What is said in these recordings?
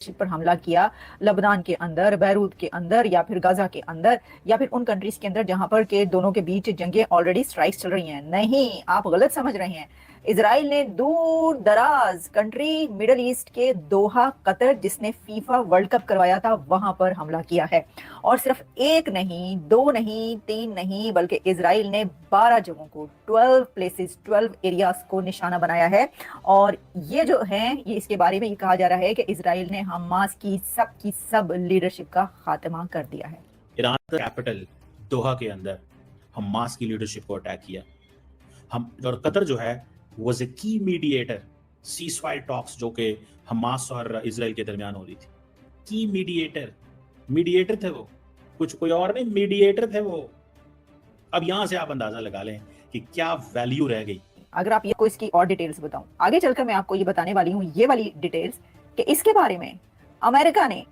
पर हमला किया, लबनान के अंदर, बैरूत के अंदर या फिर गाजा के अंदर या फिर उन कंट्रीज के अंदर जहां पर के दोनों के बीच जंगें ऑलरेडी स्ट्राइक्स चल रही हैं। नहीं, आप गलत समझ रहे हैं। इसराइल ने दूर दराज कंट्री मिडल ईस्ट के दोहा कतर, जिसने फीफा वर्ल्ड कप करवाया था, वहां पर हमला किया है। और सिर्फ एक नहीं, दो नहीं, तीन नहीं, बल्कि इसराइल ने 12 जगहों को, 12 प्लेसेस, 12 एरियाज को निशाना बनाया है। और ये जो है, ये इसके बारे में ये कहा जा रहा है कि इसराइल ने हमास की सब लीडरशिप का खात्मा कर दिया है। ईरान का कैपिटल दोहा के अंदर हमास की लीडरशिप को अटैक किया। हम और कतर जो है वाज ए की मीडिएटर सीजफायर टॉक्स जो कि हमास और इजराइल के दरमियान हो रही थी। की मीडिएटर थे वो, कुछ कोई और नहीं, मीडिएटर थे वो। अब यहां से आप अंदाजा लगा लें कि क्या वैल्यू रह गई। अगर आप ये को इसकी और डिटेल्स बताऊं, आगे चलकर मैं आपको ये बताने वाली हूं, ये वाली डिटेल्स, कि इसके बारे में अमेरिका ने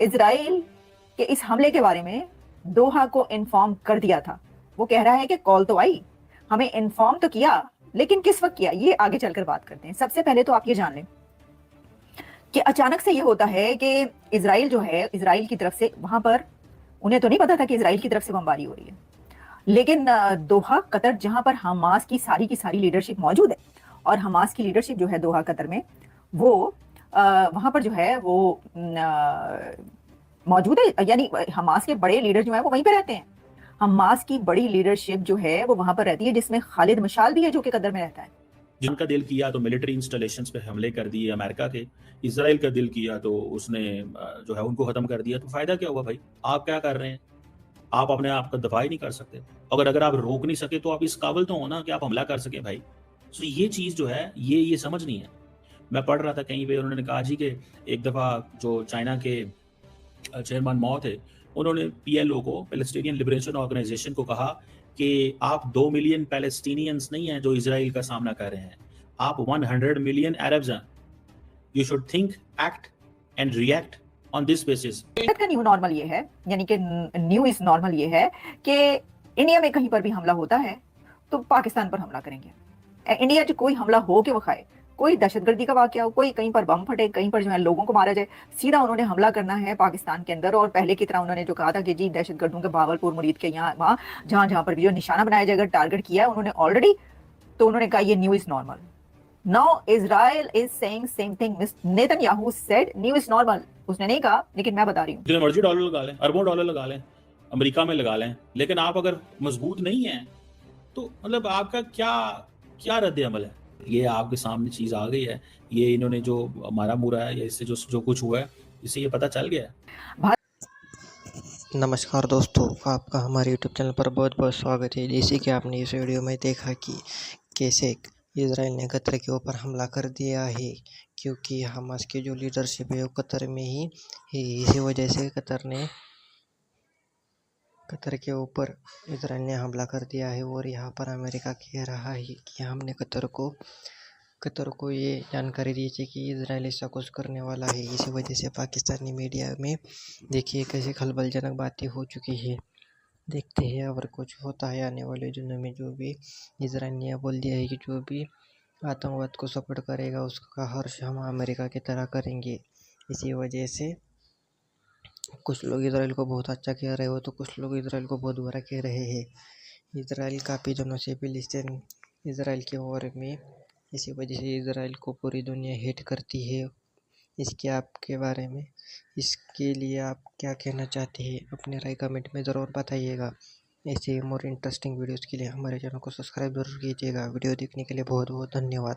इजराइल के इस हमले के बारे में दोहा को इन्फॉर्म कर दिया था। वो कह रहा है कि कॉल तो आई, हमें इन्फॉर्म तो किया, लेकिन किस वक्त किया, ये आगे चलकर बात करते हैं। सबसे पहले तो आप ये जान लें कि अचानक से ये होता है कि इसराइल जो है, इसराइल की तरफ से वहां पर उन्हें तो नहीं पता था कि इसराइल की तरफ से बमबारी हो रही है, लेकिन दोहा कतर, जहां पर हमास की सारी लीडरशिप मौजूद है, और हमास की लीडरशिप जो है दोहा कतर में, वो वहां पर जो है वो मौजूद है। यानी हमास के बड़े लीडर जो है वो वहीं पे रहते हैं। हमास की बड़ी लीडरशिप जो है वो वहां पर रहती है, जिसमें खालिद मशाल भी है जो कि कतर में रहता है। जिनका दिल किया तो मिलिट्री इंस्टॉलेशंस पे हमले कर दिए अमेरिका के, इसराइल का दिल किया तो उसने जो है उनको खत्म कर दिया। तो फायदा क्या हुआ भाई? आप क्या कर रहे हैं? आप अपने आप का दफा ही नहीं कर सकते। अगर आप रोक नहीं सके तो आप इस काबिल तो हो ना कि आप हमला कर सके भाई। तो ये चीज जो है ये समझ नहीं है। मैं पढ़ रहा था कहीं पे, उन्होंने कहा जी कि एक दफा जो चाइना के चेयरमैन माओ थे, उन्होंने पीएलओ को, पैलेस्टीनियन लिबरेशन ऑर्गेनाइजेशन को कहा कि आप 2 मिलियन पैलेस्टीनियंस नहीं हैं जो इसराइल का सामना कर रहे हैं, आप 100 मिलियन अरब्स हैं। You should think, act and react on this basis. का न्यू नॉर्मल ये है, यानी कि न्यू इज नॉर्मल ये है कि इंडिया में कहीं पर भी हमला होता है तो पाकिस्तान पर हमला करेंगे। इंडिया जो कोई हमला हो के वो खाए, कोई दहशतगर्दी का वाकया हो, कोई कहीं पर बम फटे, कहीं पर जो है लोगों को मारा जाए, सीधा उन्होंने हमला करना है पाकिस्तान के अंदर। और पहले की तरह उन्होंने जो कहा था कि जी दहशतगर्दों के भावलपुर, मुरीद के यहाँ वहां जहां जहां पर भी जो निशाना बनाया जाएगा, टारगेट किया है उन्होंने ऑलरेडी, तो उन्होंने कहा ये new is normal. Now Israel is saying same thing. Netanyahu said new is normal. उसने नहीं कहा, लेकिन मैं बता रही हूँ। जितने मर्जी डॉलर लगा लें, अरबों डॉलर लगा लें, अमेरिका में लगा लें, लेकिन आप अगर मजबूत नहीं हैं तो मतलब आपका क्या क्या रद्द अमल है? ये आपके सामने चीज आ गई है, ये इन्होंने जो मारा मुरा है, या इससे जो कुछ हुआ है, इससे ये पता चल गया है। नमस्कार दोस्तों, आपका हमारे यूट्यूब चैनल पर बहुत बहुत स्वागत है। जैसे कि आपने इस वीडियो में देखा कि कैसे इजराइल ने कतर के ऊपर हमला कर दिया है, क्योंकि हमास की जो लीडरशिप है वो कतर में ही है। इसी वजह से कतर के ऊपर इजराइल ने हमला कर दिया है। और यहाँ पर अमेरिका कह रहा है कि हमने कतर को ये जानकारी दी थी कि इजराइल ऐसा कुछ करने वाला है। इसी वजह से पाकिस्तानी मीडिया में देखिए कैसे खलबलजनक बातें हो चुकी है। देखते हैं अगर कुछ होता है आने वाले दिनों में। जो भी इजराइल ने बोल दिया है कि जो भी आतंकवाद को सपोर्ट करेगा उसका हर्ष हम अमेरिका की तरह करेंगे। इसी वजह से कुछ लोग इजराइल को बहुत अच्छा कह रहे हो तो कुछ लोग इजराइल को बहुत बुरा कह रहे हैं। इजराइल काफ़ी दिनों से फिलिस्तीन इजराइल के वॉर में, इसी वजह से इजराइल को पूरी दुनिया हेट करती है। इसके आपके बारे में, इसके लिए आप क्या कहना चाहते हैं? अपनी राय कमेंट में ज़रूर बताइएगा। ऐसे मोर इंटरेस्टिंग वीडियोज़ के लिए हमारे चैनल को सब्सक्राइब ज़रूर कीजिएगा। वीडियो देखने के लिए बहुत बहुत धन्यवाद।